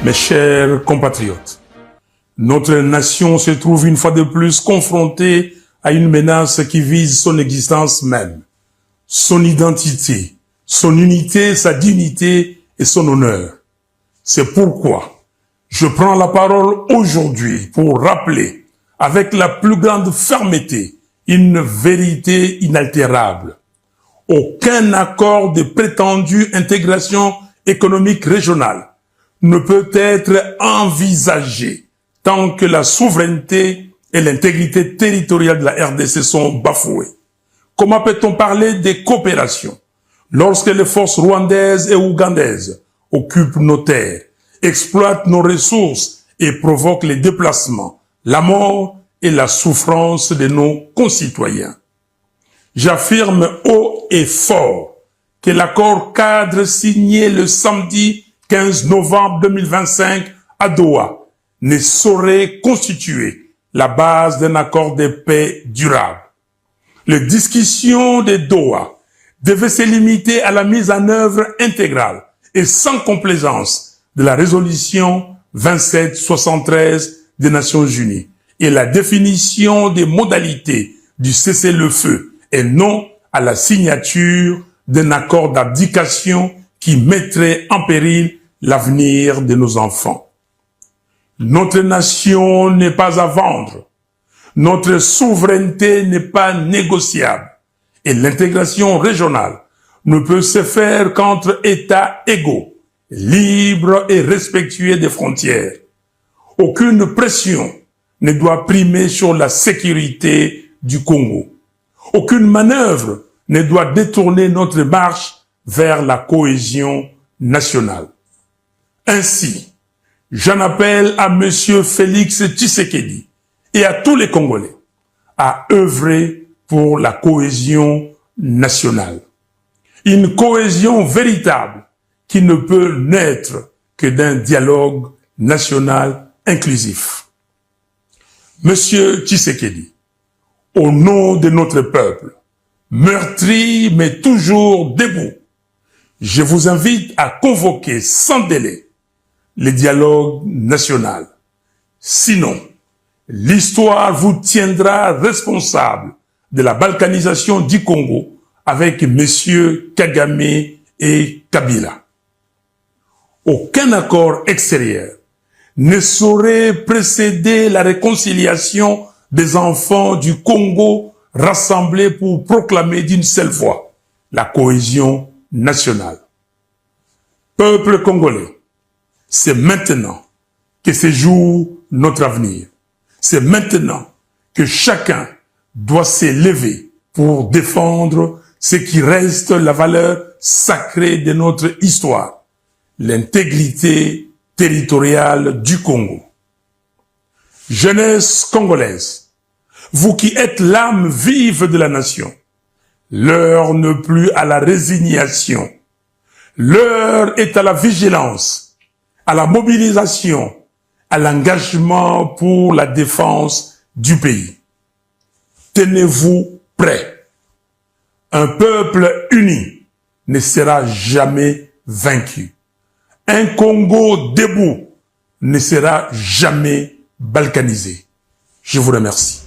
Mes chers compatriotes, notre nation se trouve une fois de plus confrontée à une menace qui vise son existence même, son identité, son unité, sa dignité et son honneur. C'est pourquoi je prends la parole aujourd'hui pour rappeler avec la plus grande fermeté une vérité inaltérable. Aucun accord de prétendue intégration économique régionale ne peut être envisagé tant que la souveraineté et l'intégrité territoriale de la RDC sont bafouées. Comment peut-on parler de coopération lorsque les forces rwandaises et ougandaises occupent nos terres, exploitent nos ressources et provoquent les déplacements, la mort et la souffrance de nos concitoyens? J'affirme haut et fort que l'accord cadre signé le samedi 15 novembre 2025 à Doha ne saurait constituer la base d'un accord de paix durable. Les discussions de Doha devaient se limiter à la mise en œuvre intégrale et sans complaisance de la résolution 2773 des Nations Unies et la définition des modalités du cessez-le-feu et non à la signature d'un accord d'abdication qui mettrait en péril l'avenir de nos enfants. Notre nation n'est pas à vendre. Notre souveraineté n'est pas négociable. Et l'intégration régionale ne peut se faire qu'entre États égaux, libres et respectueux des frontières. Aucune pression ne doit primer sur la sécurité du Congo. Aucune manœuvre ne doit détourner notre marche vers la cohésion nationale. Ainsi, j'en appelle à Monsieur Félix Tshisekedi et à tous les Congolais à œuvrer pour la cohésion nationale. Une cohésion véritable qui ne peut naître que d'un dialogue national inclusif. Monsieur Tshisekedi, au nom de notre peuple, meurtri mais toujours debout, je vous invite à convoquer sans délai le dialogue national. Sinon, l'histoire vous tiendra responsable de la balkanisation du Congo avec messieurs Kagame et Kabila. Aucun accord extérieur ne saurait précéder la réconciliation des enfants du Congo rassemblés pour proclamer d'une seule voix la cohésion nationale. Peuple congolais, c'est maintenant que se joue notre avenir. C'est maintenant que chacun doit s'élever pour défendre ce qui reste la valeur sacrée de notre histoire, l'intégrité territoriale du Congo. Jeunesse congolaise, vous qui êtes l'âme vive de la nation, l'heure n'est plus à la résignation, l'heure est à la vigilance, à la mobilisation, à l'engagement pour la défense du pays. Tenez-vous prêts. Un peuple uni ne sera jamais vaincu. Un Congo debout ne sera jamais balkanisé. Je vous remercie.